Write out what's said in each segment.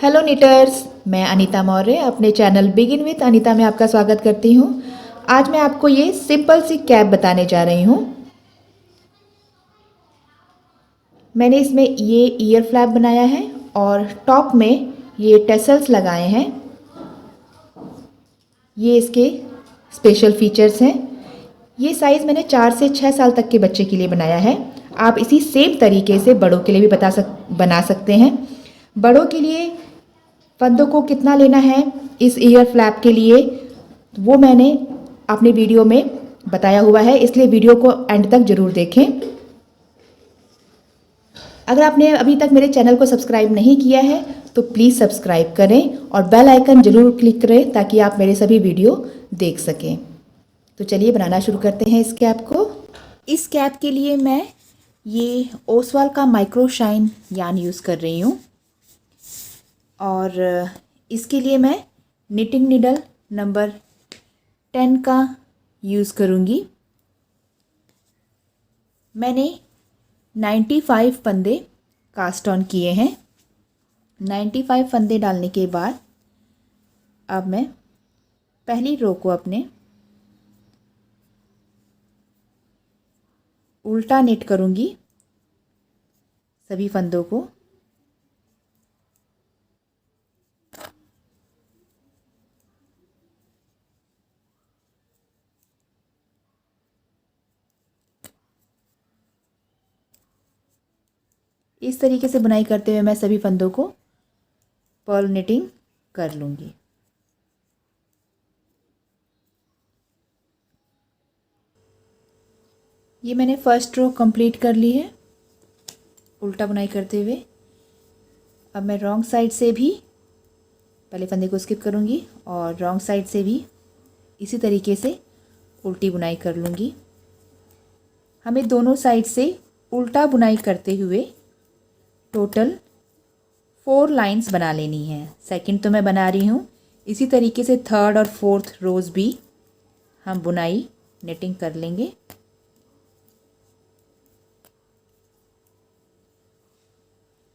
Hello नीटर्स, मैं अनीता मौर्य अपने channel begin with Anita में आपका स्वागत करती हूँ। आज मैं आपको ये सिंपल सी कैप बताने जा रही हूँ। मैंने इसमें ये ईयर फ्लैप बनाया है और टॉप में ये टेसल्स लगाए हैं। ये इसके स्पेशल फीचर्स हैं। ये साइज़ मैंने 4 से 6 साल तक के बच्चे के लिए बनाया है। आप इसी सेम तरीके से बड़ों के लिए भी बना सकते हैं। बड़ों के लिए फंदों को कितना लेना है इस ईयर फ्लैप के लिए, वो मैंने अपने वीडियो में बताया हुआ है, इसलिए वीडियो को एंड तक ज़रूर देखें। अगर आपने अभी तक मेरे चैनल को सब्सक्राइब नहीं किया है तो प्लीज़ सब्सक्राइब करें और बेल आइकन ज़रूर क्लिक करें ताकि आप मेरे सभी वीडियो देख सकें। तो चलिए बनाना शुरू करते हैं इस कैप को। इस कैप के लिए मैं ये ओसवाल का माइक्रो शाइन यार्न यूज़ कर रही हूँ और इसके लिए मैं निटिंग नीडल नंबर 10 का यूज़ करूँगी। मैंने 95 फंदे कास्ट ऑन किए हैं। 95 फंदे डालने के बाद अब मैं पहली रो को अपने उल्टा निट करूँगी सभी फंदों को। इस तरीके से बुनाई करते हुए मैं सभी फंदों को पर्ल निटिंग कर लूँगी। ये मैंने फर्स्ट रो कंप्लीट कर ली है उल्टा बुनाई करते हुए। अब मैं रॉन्ग साइड से भी पहले फंदे को स्किप करूँगी और रॉन्ग साइड से भी इसी तरीके से उल्टी बुनाई कर लूँगी। हमें दोनों साइड से उल्टा बुनाई करते हुए टोटल 4 लाइंस बना लेनी है। सेकंड तो मैं बना रही हूँ, इसी तरीके से थर्ड और फोर्थ रोज़ भी हम बुनाई निटिंग कर लेंगे।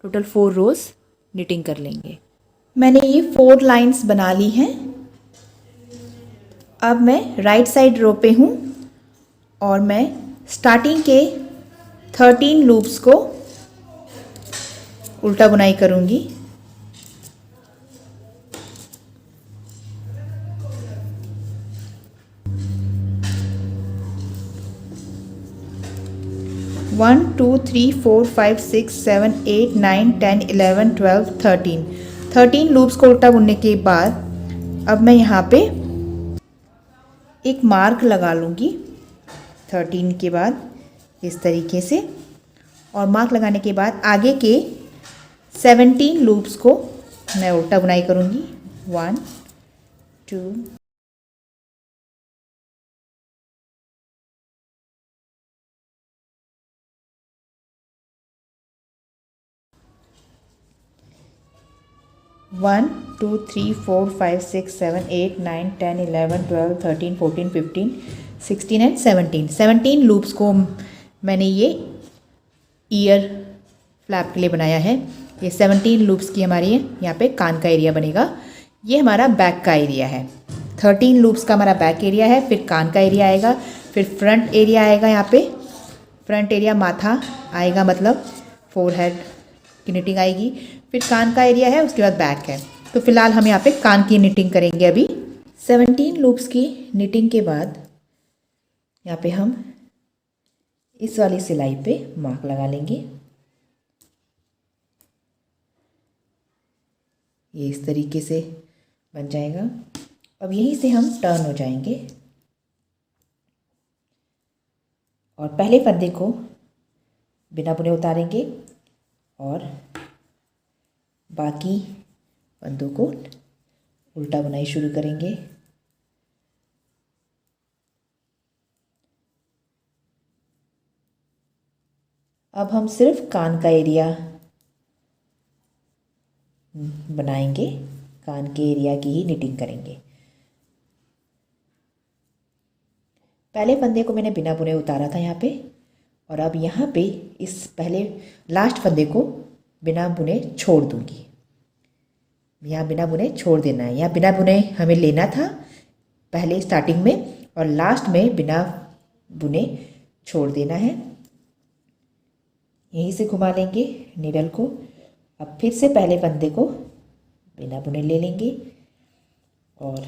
टोटल 4 रोज़ निटिंग कर लेंगे। मैंने ये 4 लाइंस बना ली हैं। अब मैं राइट साइड रो पे हूँ और मैं स्टार्टिंग के 13 लूप्स को उल्टा बुनाई करूँगी। One two three four five six seven 8 9 10 11 12 13 loops को उल्टा बुनने के बाद अब मैं यहाँ पे एक मार्क लगा लूँगी 13 के बाद इस तरीके से, और मार्क लगाने के बाद आगे के 17 लूप्स को मैं उल्टा बुनाई करूँगी। 1 2 1 2 3 4 5 6 7 8 9 10 11 12 13 14 15 16 एंड 17 लूप्स को मैंने ये ईयर फ्लैप के लिए बनाया है। ये 17 लूप्स की हमारी यहाँ पे कान का एरिया बनेगा। ये हमारा बैक का एरिया है। 13 लूप्स का हमारा बैक एरिया है, फिर कान का एरिया आएगा, फिर फ्रंट एरिया आएगा। यहाँ पे फ्रंट एरिया माथा आएगा, मतलब फोरहेड की निटिंग आएगी, फिर कान का एरिया है, उसके बाद बैक है। तो फिलहाल हम यहाँ पे कान की निटिंग करेंगे। अभी 17 लूप्स की निटिंग के बाद यहाँ पे हम इस वाली सिलाई पे मार्क लगा लेंगे। ये इस तरीके से बन जाएगा। अब यहीं से हम टर्न हो जाएंगे और पहले फंदे को बिना बुने उतारेंगे और बाकी फंदों को उल्टा बुनाई शुरू करेंगे। अब हम सिर्फ कान का एरिया बनाएंगे, कान के एरिया की ही निटिंग करेंगे। पहले फंदे को मैंने बिना बुने उतारा था यहाँ पे, और अब यहाँ पे इस पहले लास्ट फंदे को बिना बुने छोड़ दूंगी। यहाँ बिना बुने छोड़ देना है। यहाँ बिना बुने हमें लेना था पहले स्टार्टिंग में, और लास्ट में बिना बुने छोड़ देना है। यहीं से घुमा लेंगे नीडल को। अब फिर से पहले फंदे को बिना बुने ले लेंगे और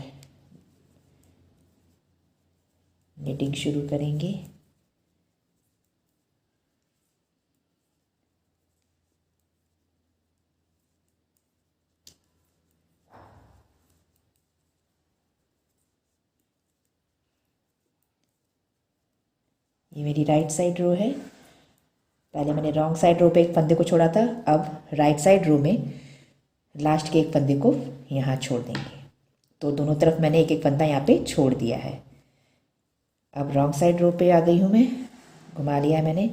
निटिंग शुरू करेंगे। ये मेरी राइट साइड रो है। पहले मैंने रॉन्ग साइड रो पे एक फंदे को छोड़ा था, अब राइट साइड रो में लास्ट के एक फंदे को यहाँ छोड़ देंगे। तो दोनों तरफ मैंने एक एक फंदा यहाँ पे छोड़ दिया है। अब रॉन्ग साइड रो पे आ गई हूँ मैं, घुमा लिया मैंने।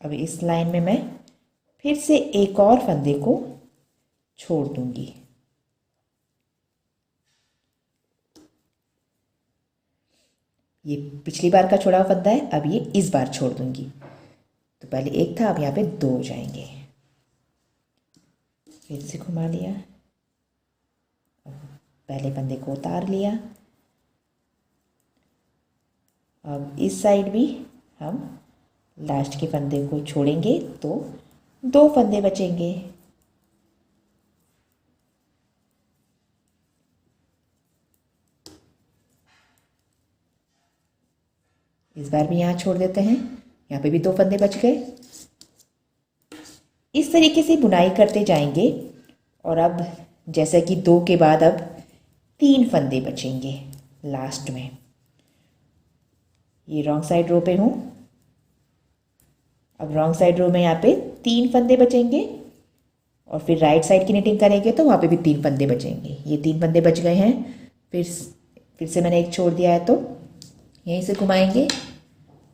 अब इस लाइन में मैं फिर से एक और फंदे को छोड़ दूंगी। ये पिछली बार का छोड़ा हुआ फंदा है, अब ये इस बार छोड़ दूंगी। तो पहले एक था, अब यहाँ पे दो हो जाएंगे। फिर से घुमा लिया, पहले फंदे को उतार लिया। अब इस साइड भी हम लास्ट के फंदे को छोड़ेंगे तो दो फंदे बचेंगे। इस बार भी यहाँ छोड़ देते हैं, यहाँ पे भी दो फंदे बच गए। इस तरीके से बुनाई करते जाएंगे और अब जैसा कि दो के बाद अब तीन फंदे बचेंगे लास्ट में। ये रॉन्ग साइड रो पे हूँ, अब रॉन्ग साइड रो में यहाँ पे तीन फंदे बचेंगे और फिर राइट साइड की निटिंग करेंगे तो वहाँ पे भी तीन फंदे बचेंगे। ये तीन फंदे बच गए हैं। फिर से मैंने एक छोड़ दिया है, तो यहीं से घुमाएंगे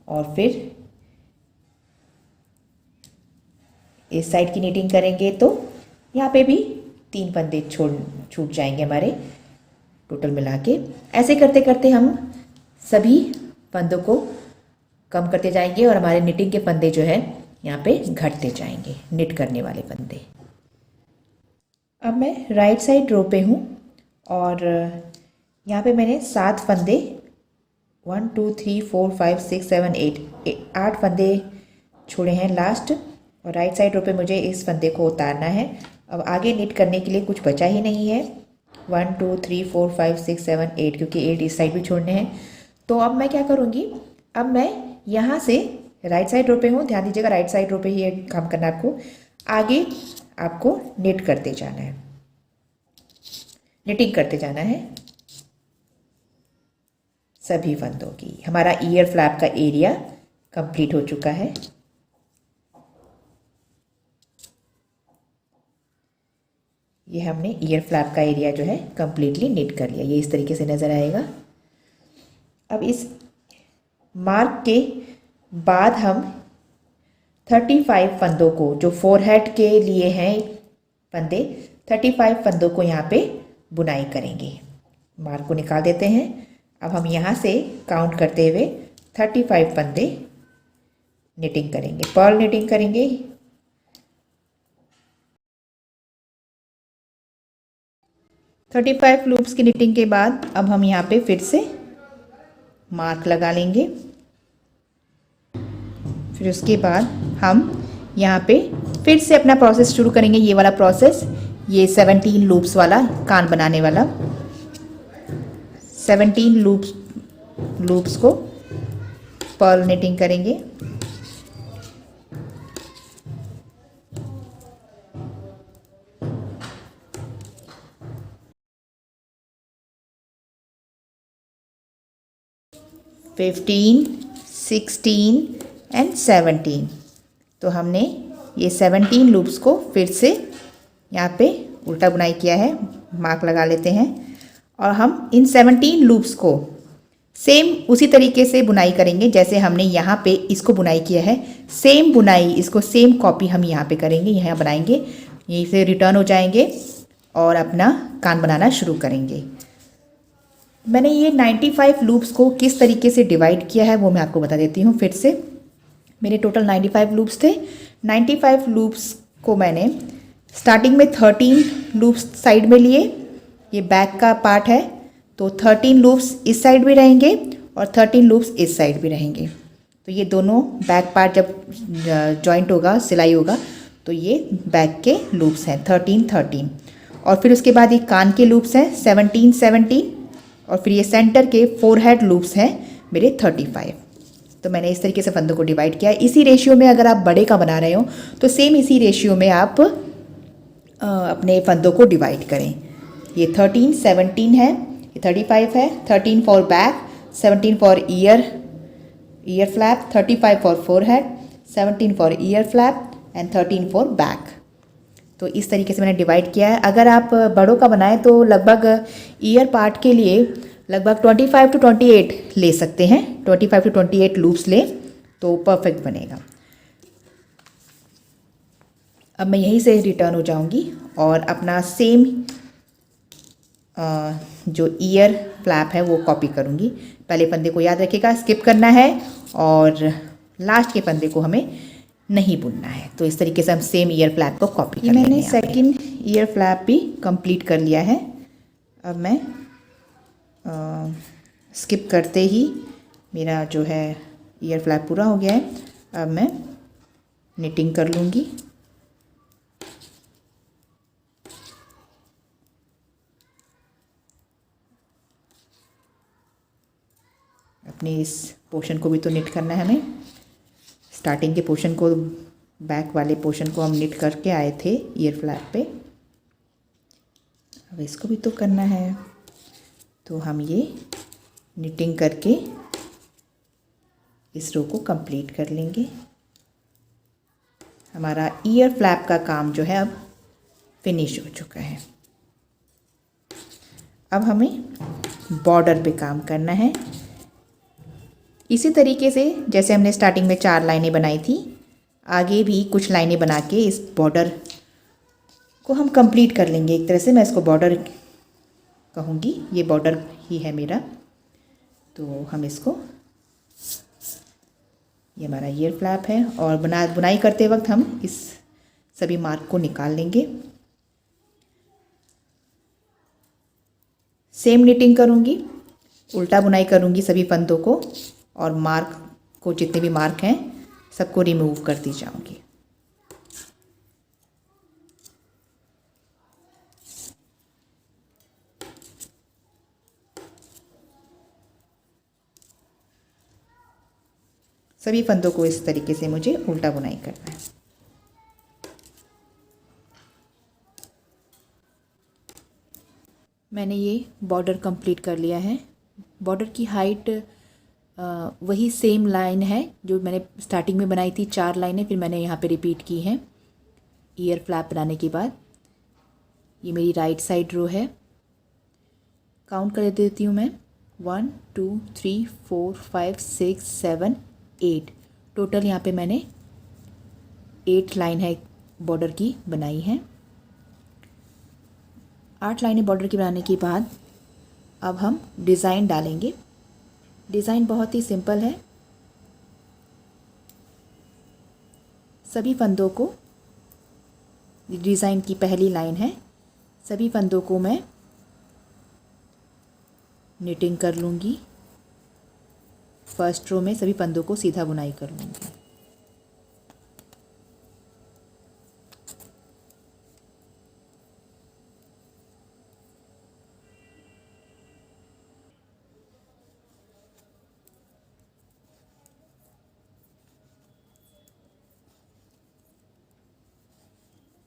और फिर इस साइड की निटिंग करेंगे तो यहाँ पे भी तीन फंदे छूट जाएंगे हमारे टोटल मिला के। ऐसे करते करते हम सभी फंदों को कम करते जाएंगे और हमारे निटिंग के फंदे जो है यहाँ पे घटते जाएंगे, निट करने वाले फंदे। अब मैं राइट साइड रो पे हूँ और यहाँ पे मैंने 7 फंदे 1 2 3 4 5 6 7 8 फंदे छोड़े हैं लास्ट, और राइट साइड रो पे मुझे इस फंदे को उतारना है। अब आगे निट करने के लिए कुछ बचा ही नहीं है। 1 2 3 4 5 6 7 8, क्योंकि 8 इस साइड भी छोड़ने हैं। तो अब मैं क्या करूँगी, अब मैं यहाँ से राइट साइड रो पे हूँ, ध्यान दीजिएगा राइट साइड रो पे ही काम करना है आपको। आगे आपको निट करते जाना है, निटिंग करते जाना है सभी फंदों की। हमारा ईयर फ्लैप का एरिया कंप्लीट हो चुका है। ये हमने ईयर फ्लैप का एरिया जो है कंप्लीटली निट कर लिया। ये इस तरीके से नज़र आएगा। अब इस मार्क के बाद हम 35 फंदों को, जो फोरहेड के लिए हैं फंदे, 35 फंदों को यहाँ पे बुनाई करेंगे। मार्क को निकाल देते हैं। अब हम यहाँ से काउंट करते हुए 35 फंदे निटिंग करेंगे, पर्ल निटिंग करेंगे। थर्टी 35 लूप्स की निटिंग के बाद अब हम यहाँ पे फिर से मार्क लगा लेंगे। फिर उसके बाद हम यहाँ पे फिर से अपना प्रोसेस शुरू करेंगे। ये वाला प्रोसेस, ये 17 लूप्स वाला कान बनाने वाला। 17 लूप्स को पर्ल निटिंग करेंगे। Fifteen 16 and 17। तो हमने ये 17 लूप्स को फिर से यहाँ पे उल्टा बुनाई किया है, मार्क लगा लेते हैं। और हम इन 17 लूप्स को सेम उसी तरीके से बुनाई करेंगे जैसे हमने यहाँ पे इसको बुनाई किया है। सेम बुनाई, इसको सेम कॉपी हम यहाँ पे करेंगे, यहाँ बनाएंगे। यहीं से रिटर्न हो जाएंगे और अपना कान बनाना शुरू करेंगे। मैंने ये 95 लूप्स को किस तरीके से डिवाइड किया है वो मैं आपको बता देती हूँ फिर से। मेरे टोटल 95 लूप्स थे। 95 लूप्स को मैंने स्टार्टिंग में 13 लूप्स साइड में लिए, ये बैक का पार्ट है, तो 13 लूप्स इस साइड भी रहेंगे और 13 लूप्स इस साइड भी रहेंगे। तो ये दोनों बैक पार्ट जब जॉइंट होगा, सिलाई होगा, तो ये बैक के लूप्स हैं 13 13। और फिर उसके बाद ये कान के लूप्स हैं 17 17, और फिर ये सेंटर के फोरहेड लूप्स हैं मेरे 35। तो मैंने इस तरीके से फंदों को डिवाइड किया है। इसी रेशियो में अगर आप बड़े का बना रहे हो तो सेम इसी रेशियो में आप अपने फंदों को डिवाइड करें। ये 13 17 है, ये 35 है, 13 for back, 17 for year flap, 35 for forehead, 17 for year flap and 13 for back. तो इस तरीके से मैंने डिवाइड किया है। अगर आप बड़ों का बनाएं तो लगभग ईयर पार्ट के लिए लगभग 25 to 28 ले सकते हैं, 25 to 28 लूप्स लें तो परफेक्ट बनेगा। अब मैं यहीं से रिटर्न हो जाऊंगी और अपना सेम जो ईयर फ्लैप है वो कॉपी करूंगी। पहले फंदे को याद रखिएगा स्किप करना है और लास्ट के फंदे को हमें नहीं बुनना है। तो इस तरीके से हम सेम ईयर फ्लैप को कॉपी कर लेंगे। मैंने सेकंड ईयर फ्लैप भी कंप्लीट कर लिया है। अब मैं स्किप करते ही मेरा जो है ईयर फ्लैप पूरा हो गया है। अब मैं निटिंग कर लूँगी। अपने इस पोर्शन को भी तो निट करना है हमें। स्टार्टिंग के पोर्शन को, बैक वाले पोर्शन को हम निट करके आए थे ईयर फ्लैप पे, अब इसको भी तो करना है। तो हम ये निटिंग करके इस रो को कंप्लीट कर लेंगे। हमारा ईयर फ्लैप का काम जो है अब फिनिश हो चुका है। अब हमें बॉर्डर पे काम करना है। इसी तरीके से जैसे हमने स्टार्टिंग में 4 लाइनें बनाई थी, आगे भी कुछ लाइनें बना के इस बॉर्डर को हम कंप्लीट कर लेंगे। एक तरह से मैं इसको बॉर्डर कहूँगी, ये बॉर्डर ही है मेरा। तो हम इसको, ये हमारा ईयर फ्लैप है और बुनाई करते वक्त हम इस सभी मार्क को निकाल लेंगे। सेम निटिंग करूँगी, उल्टा बुनाई करूँगी सभी फंदों को और मार्क को, जितने भी मार्क हैं सबको रिमूव करती जाऊँगी। सभी फंदों को इस तरीके से मुझे उल्टा बुनाई करना है। मैंने ये बॉर्डर कंप्लीट कर लिया है। बॉर्डर की हाइट वही सेम लाइन है जो मैंने स्टार्टिंग में बनाई थी, 4 लाइनें, फिर मैंने यहाँ पे रिपीट की हैं ईयर फ्लैप बनाने के बाद। ये मेरी राइट साइड रो है। काउंट कर देती हूँ मैं, 1 2 3 4 5 6 7 8। टोटल यहाँ पे मैंने 8 लाइन है बॉर्डर की बनाई है। 8 लाइनें बॉर्डर की बनाने के बाद अब हम डिज़ाइन डालेंगे। डिज़ाइन बहुत ही सिंपल है। सभी फंदों को, डिज़ाइन की पहली लाइन है, सभी फंदों को मैं निटिंग कर लूँगी। फर्स्ट रो में सभी फंदों को सीधा बुनाई कर लूँगी।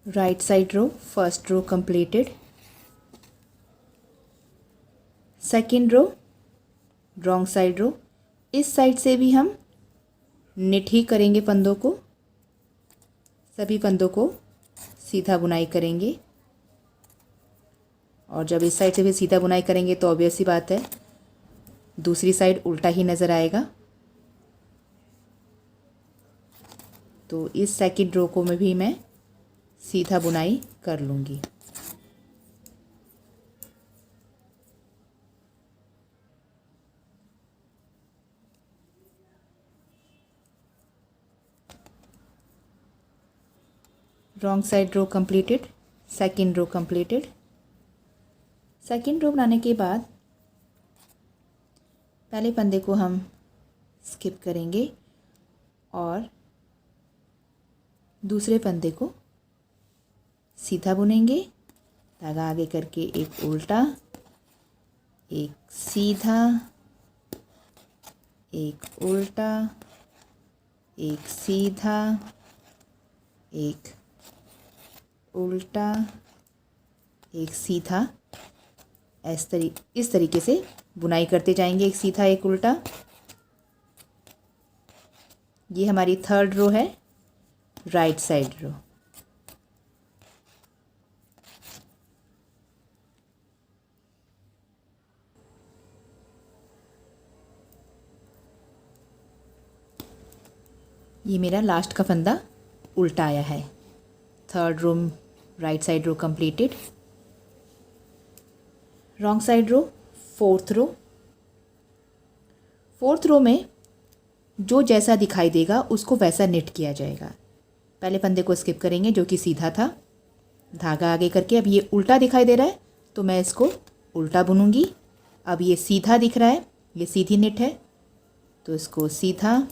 Right side row, first row completed। Second row, wrong side row. इस साइड से भी हम निट ही करेंगे फंदों को, सभी फंदों को सीधा बुनाई करेंगे। और जब इस साइड से भी सीधा बुनाई करेंगे तो ऑब्वियस सी बात है दूसरी साइड उल्टा ही नज़र आएगा। तो इस सेकेंड रो को में भी मैं सीधा बुनाई कर लूँगी। Wrong side row completed, second row completed. Second row बनाने के बाद पहले फंदे को हम स्किप करेंगे और दूसरे फंदे को सीधा बुनेंगे, धागा आगे करके एक उल्टा, एक सीधा, एक उल्टा, एक सीधा, एक उल्टा, एक सीधा। इस तरीके से बुनाई करते जाएंगे, एक सीधा एक उल्टा। ये हमारी थर्ड रो है, राइट साइड रो। ये मेरा लास्ट का फंदा उल्टा आया है। Third row right side row completed. Wrong side रो, फोर्थ रो। फोर्थ रो में जो जैसा दिखाई देगा उसको वैसा निट किया जाएगा। पहले फंदे को स्किप करेंगे जो कि सीधा था, धागा आगे करके। अब ये उल्टा दिखाई दे रहा है तो मैं इसको उल्टा बुनूंगी। अब ये सीधा दिख रहा है, ये सीधी निट है तो इसको सीधा,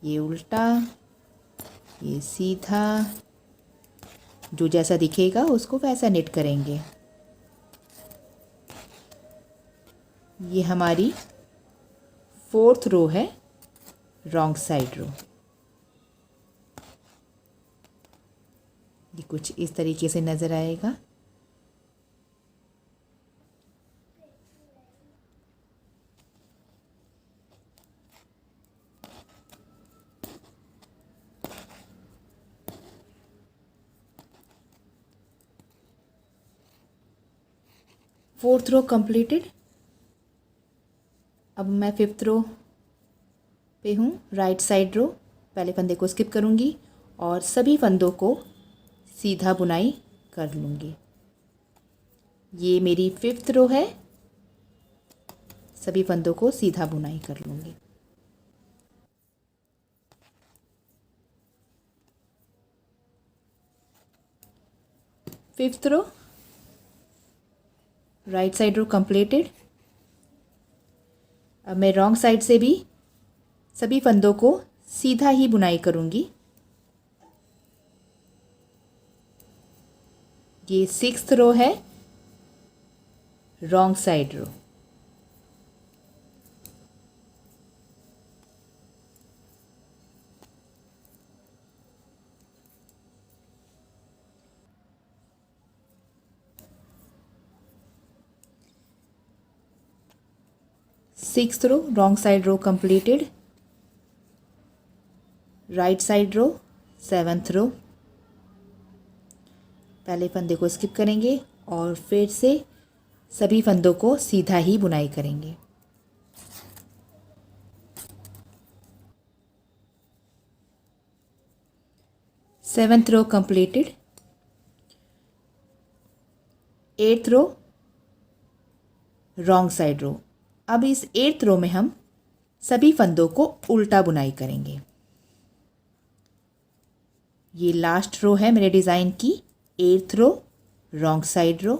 ये उल्टा, ये सीधा, जो जैसा दिखेगा उसको वैसा निट करेंगे। ये हमारी फोर्थ रो है, रॉन्ग साइड रो। ये कुछ इस तरीके से नज़र आएगा। Fourth row completed. अब मैं फिफ्थ रो पे हूँ, राइट साइड रो। पहले फंदे को स्किप करूँगी और सभी फंदों को सीधा बुनाई कर लूँगी। ये मेरी फिफ्थ रो है, सभी फंदों को सीधा बुनाई कर लूँगी। फिफ्थ रो, राइट साइड रो कंप्लीटेड। अब मैं रॉन्ग साइड से भी सभी फंदों को सीधा ही बुनाई करूँगी। ये सिक्स्थ रो है, रॉन्ग साइड रो। सिक्स्थ रो, wrong side row completed. Right side रो, सेवन्थ रो। पहले फंदे को स्किप करेंगे और फिर से सभी फंदों को सीधा ही बुनाई करेंगे। सेवन्थ रो कंप्लीटेड। एट्थ रो, रॉन्ग साइड रो। अब इस एट्थ रो में हम सभी फंदों को उल्टा बुनाई करेंगे। ये लास्ट रो है मेरे डिज़ाइन की, एट्थ रो, रॉन्ग साइड रो।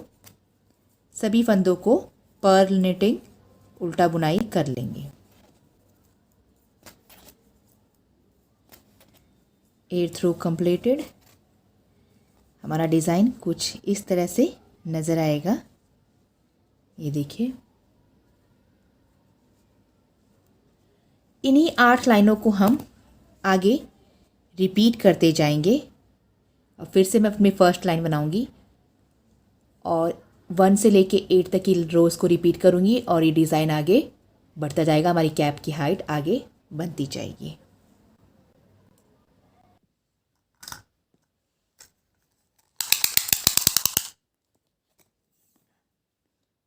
सभी फंदों को पर्ल निटिंग उल्टा बुनाई कर लेंगे। एट्थ रो कंप्लीटेड। हमारा डिज़ाइन कुछ इस तरह से नज़र आएगा। ये देखिए, इन्हीं 8 लाइनों को हम आगे रिपीट करते जाएंगे। और फिर से मैं अपनी फर्स्ट लाइन बनाऊंगी और 1 से लेके 8 तक की रोज़ को रिपीट करूंगी और ये डिज़ाइन आगे बढ़ता जाएगा। हमारी कैप की हाइट आगे बनती जाएगी।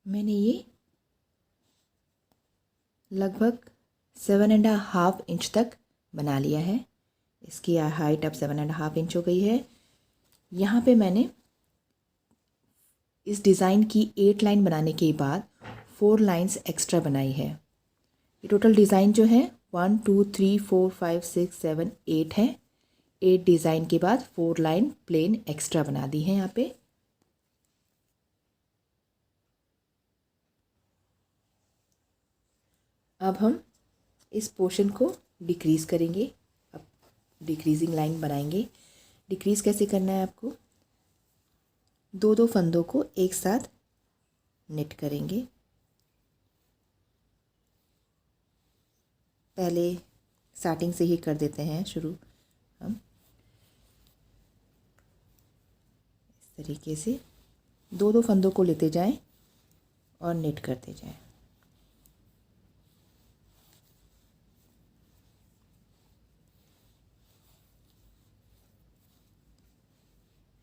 मैंने ये लगभग 7.5 इंच तक बना लिया है। इसकी हाइट अब 7.5 इंच हो गई है। यहाँ पे मैंने इस डिज़ाइन की 8 लाइन बनाने के बाद 4 लाइंस एक्स्ट्रा बनाई है। ये टोटल डिज़ाइन जो है 1 2 3 4 5 6 7 8 है। 8 डिज़ाइन के बाद 4 लाइन प्लेन एक्स्ट्रा बना दी है यहाँ पे। अब हम इस पोर्शन को डिक्रीज़ करेंगे। अब डिक्रीजिंग लाइन बनाएंगे। डिक्रीज़ कैसे करना है आपको, दो दो फंदों को एक साथ निट करेंगे। पहले स्टार्टिंग से ही कर देते हैं शुरू हम। इस तरीके से दो दो फंदों को लेते जाएं और निट करते जाएं।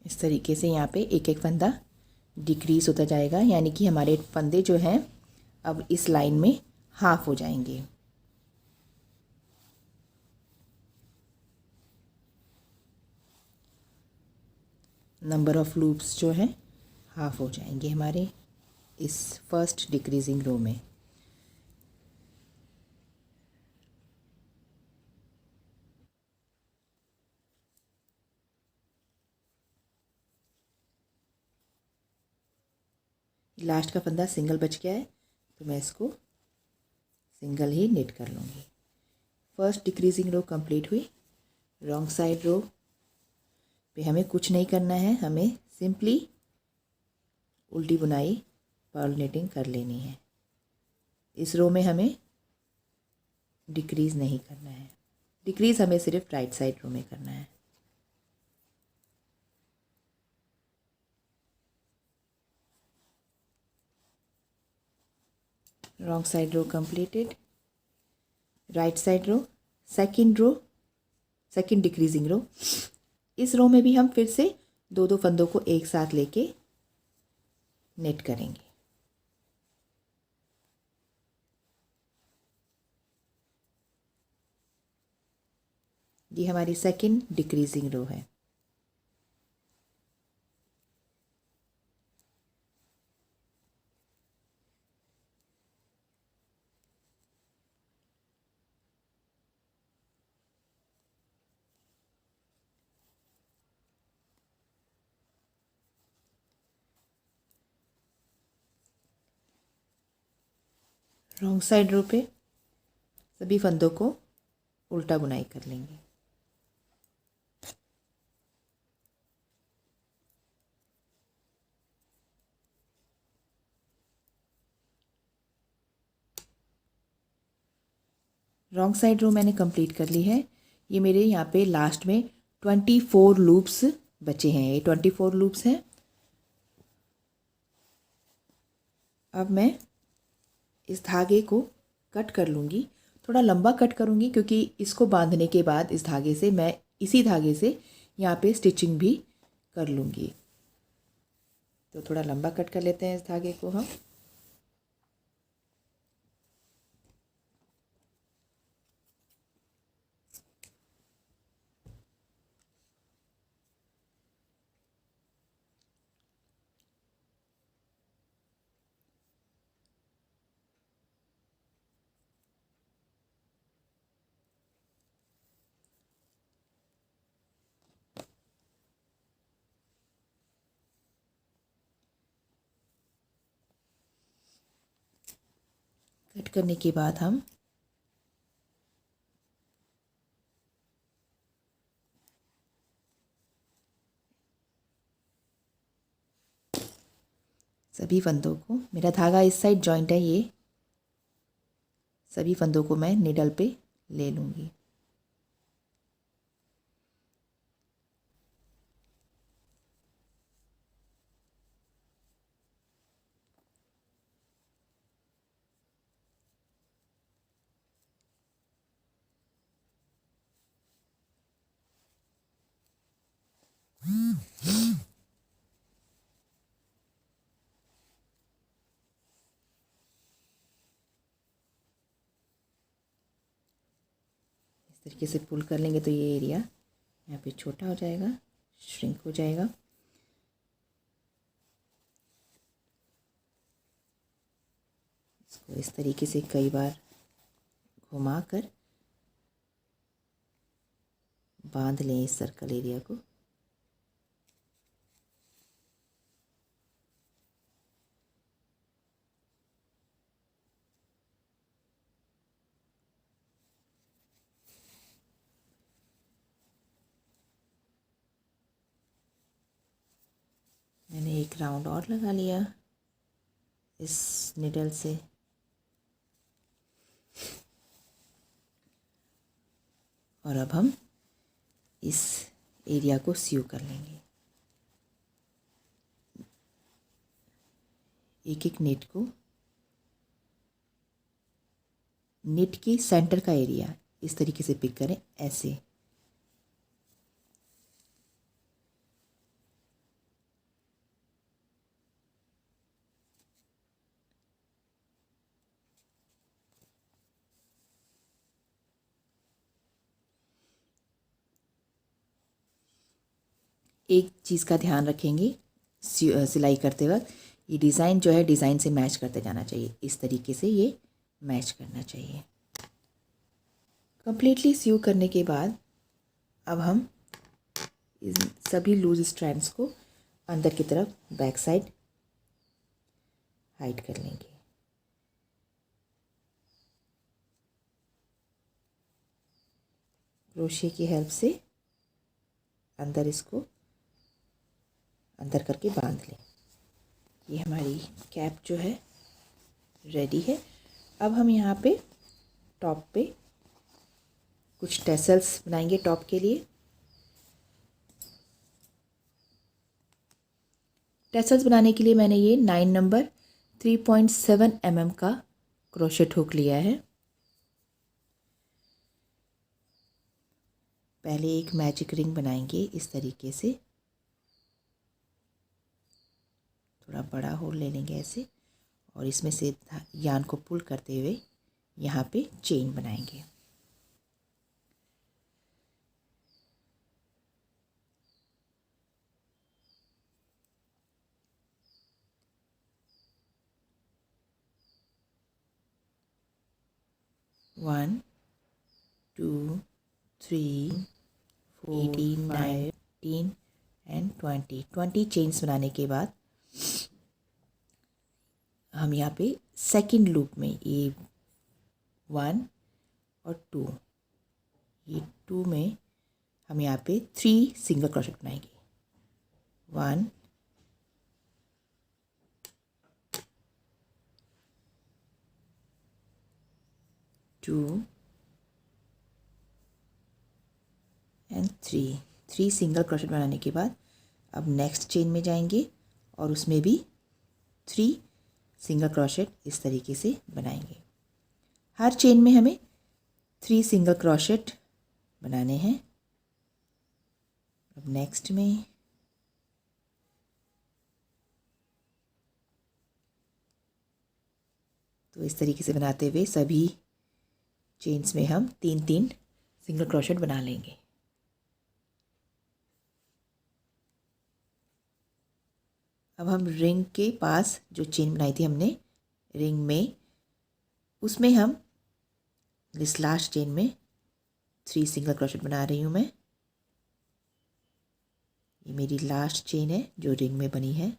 इस तरीके से यहाँ पे एक एक फंदा डिक्रीज़ होता जाएगा, यानी कि हमारे फंदे जो हैं अब इस लाइन में हाफ हो जाएंगे। नंबर ऑफ लूप्स जो हैं हाफ हो जाएंगे हमारे इस फर्स्ट डिक्रीजिंग रो में। लास्ट का फंदा सिंगल बच गया है तो मैं इसको सिंगल ही निट कर लूँगी। फर्स्ट डिक्रीजिंग रो कंप्लीट हुई। रॉन्ग साइड रो पे हमें कुछ नहीं करना है, हमें सिंपली उल्टी बुनाई पर्ल निटिंग कर लेनी है। इस रो में हमें डिक्रीज़ नहीं करना है, डिक्रीज़ हमें सिर्फ राइट साइड रो में करना है। Wrong side row completed. Right side रो, सेकंड डिक्रीजिंग रो। इस रो में भी हम फिर से दो दो फंदों को एक साथ लेके नेट करेंगे। ये हमारी सेकंड डिक्रीजिंग रो है। रॉन्ग साइड रो पे सभी फंदों को उल्टा बुनाई कर लेंगे। रॉन्ग साइड रो मैंने कंप्लीट कर ली है। ये मेरे यहाँ पे लास्ट में 24 लूप्स बचे हैं। ये 24 लूप्स हैं। अब मैं इस धागे को कट कर लूँगी, थोड़ा लंबा कट करूँगी क्योंकि इसको बांधने के बाद इस धागे से मैं इसी धागे से यहाँ पे स्टिचिंग भी कर लूँगी। तो थोड़ा लंबा कट कर लेते हैं इस धागे को हम। कट करने के बाद हम सभी फंदों को, मेरा धागा इस साइड जॉइंट है, ये सभी फंदों को मैं निडल पे ले लूँगी। इस तरीके से पुल कर लेंगे तो ये एरिया यहाँ पे छोटा हो जाएगा, श्रिंक हो जाएगा। इसको इस तरीके से कई बार घुमा कर बांध लें इस सर्कल एरिया को। मैंने एक राउंड और लगा लिया इस निडल से। और अब हम इस एरिया को सीव कर लेंगे। एक एक नेट को, नेट के सेंटर का एरिया इस तरीके से पिक करें, ऐसे। एक चीज़ का ध्यान रखेंगे सिलाई करते वक्त, ये डिज़ाइन जो है डिज़ाइन से मैच करते जाना चाहिए। इस तरीके से ये मैच करना चाहिए। कंप्लीटली सीव करने के बाद अब हम इन सभी लूज स्ट्रैंड्स को अंदर की तरफ बैक साइड हाइड कर लेंगे। क्रोशे की हेल्प से अंदर इसको अंदर करके बांध लें। ये हमारी कैप जो है रेडी है। अब हम यहाँ पे टॉप पे कुछ टेसल्स बनाएंगे। टॉप के लिए टेसल्स बनाने के लिए मैंने ये 9 नंबर 3.7 mm का क्रोशेट हुक लिया है। पहले एक मैजिक रिंग बनाएंगे इस तरीके से, थोड़ा बड़ा होल ले लेंगे ऐसे, और इसमें से यान को पुल करते हुए यहाँ पे चेन बनाएंगे। वन, टू, 3, 4, 18, 19 एंड 20 चेन्स बनाने के बाद हम यहाँ पे सेकंड लूप में ये 1 और 2, ये 2 में हम यहाँ पे 3 सिंगल क्रोशेट बनाएंगे। 1, 2 एंड 3 सिंगल क्रोशेट बनाने के बाद अब नेक्स्ट चेन में जाएंगे और उसमें भी 3 सिंगल क्रोशेट इस तरीके से बनाएंगे। हर चेन में हमें 3 सिंगल क्रोशेट बनाने हैं। अब नेक्स्ट में तो इस तरीके से बनाते हुए सभी चेन्स में हम 3 सिंगल क्रोशेट बना लेंगे। अब हम रिंग के पास जो चेन बनाई थी हमने रिंग में, उसमें हम इस लास्ट चेन में 3 सिंगल क्रोशेट बना रही हूँ मैं। ये मेरी लास्ट चेन है जो रिंग में बनी है।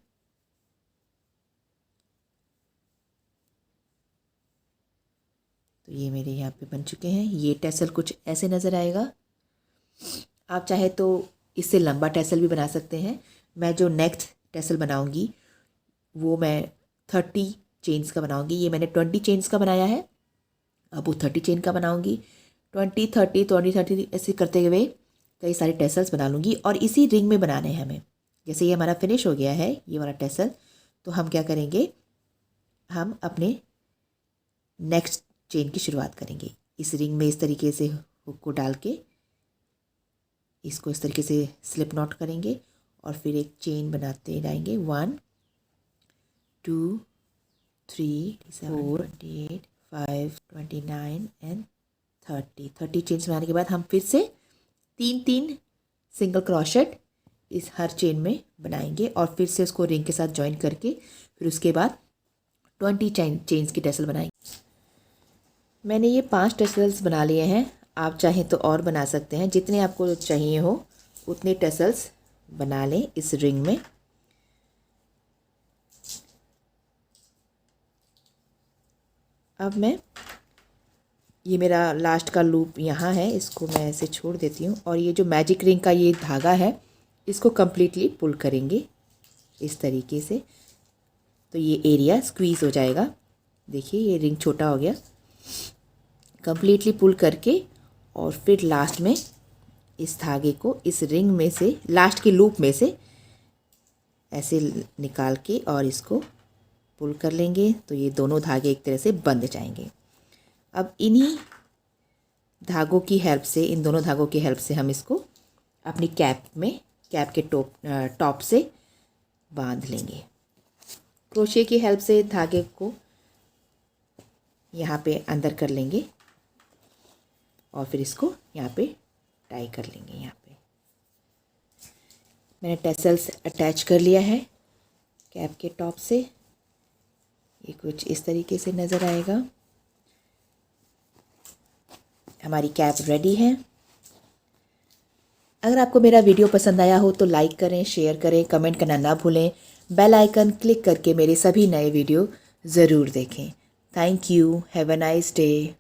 तो ये मेरे यहाँ पे बन चुके हैं। ये टैसल कुछ ऐसे नज़र आएगा। आप चाहे तो इससे लंबा टैसल भी बना सकते हैं। मैं जो नेक्स्ट टैसल बनाऊंगी वो मैं 30 चेन्स का बनाऊंगी। ये मैंने 20 चेन्स का बनाया है, अब वो 30 चेन का बनाऊंगी। 20 30 ऐसे करते हुए कई सारे टैसल्स बना लूँगी और इसी रिंग में बनाने हैं हमें। जैसे ये हमारा फिनिश हो गया है ये वाला टैसल, तो हम क्या करेंगे, हम अपने नेक्स्ट चेन की शुरुआत करेंगे। इस रिंग में इस तरीके से हुक को डाल के इसको इस तरीके से स्लिप नॉट करेंगे और फिर एक चेन बनाते जाएंगे। 1 2 3 4 28 5 29 एंड 30 चेन्स बनाने के बाद हम फिर से 3 सिंगल क्रोशेट इस हर चेन में बनाएंगे और फिर से उसको रिंग के साथ ज्वाइन करके फिर उसके बाद 20 चेन्स की टैसल बनाएंगे। मैंने ये 5 टैसल्स बना लिए हैं। आप चाहें तो और बना सकते हैं, जितने आपको चाहिए हो उतने टसल्स बना लें इस रिंग में। अब मैं ये मेरा लास्ट का लूप यहाँ है, इसको मैं ऐसे छोड़ देती हूँ और ये जो मैजिक रिंग का ये धागा है इसको कम्प्लीटली पुल करेंगे इस तरीके से, तो ये एरिया स्क्वीज़ हो जाएगा। देखिए ये रिंग छोटा हो गया। कम्प्लीटली पुल करके और फिर लास्ट में इस धागे को इस रिंग में से, लास्ट के लूप में से ऐसे निकाल के और इसको पुल कर लेंगे, तो ये दोनों धागे एक तरह से बंध जाएंगे। अब इन्हीं धागों की हेल्प से, इन दोनों धागों की हेल्प से हम इसको अपनी कैप में, कैप के टॉप से बांध लेंगे। क्रोशे की हेल्प से धागे को यहाँ पे अंदर कर लेंगे और फिर इसको यहाँ पे टाई कर लेंगे। यहाँ पे मैंने टैसल्स अटैच कर लिया है कैप के टॉप से। ये कुछ इस तरीके से नज़र आएगा। हमारी कैप रेडी है। अगर आपको मेरा वीडियो पसंद आया हो तो लाइक करें, शेयर करें, कमेंट करना ना भूलें। बेल आइकन क्लिक करके मेरे सभी नए वीडियो ज़रूर देखें। Thank you. Have a nice day.